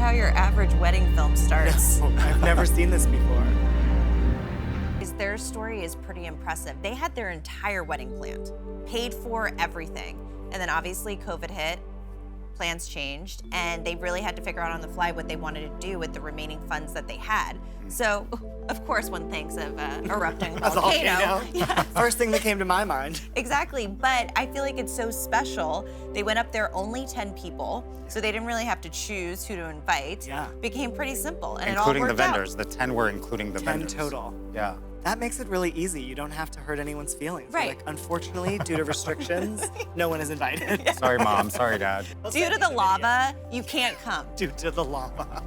how your average wedding film starts. No, I've never seen this before. Their story is pretty impressive. They had their entire wedding planned, paid for everything. And then obviously COVID hit, plans changed, and they really had to figure out on the fly what they wanted to do with the remaining funds that they had. So, of course, one thinks of erupting volcano. Yeah. First thing that came to my mind. Exactly, but I feel like it's so special. They went up there only 10 people, so they didn't really have to choose who to invite. Yeah. Became pretty simple, and including it all worked the vendors. out. The 10 were including the 10 vendors. total. Yeah. That makes it really easy. You don't have to hurt anyone's feelings. Right. Like, unfortunately, due to restrictions, no one is invited. Sorry, Mom. Sorry, Dad. Due to the lava, you can't come. Due to the lava.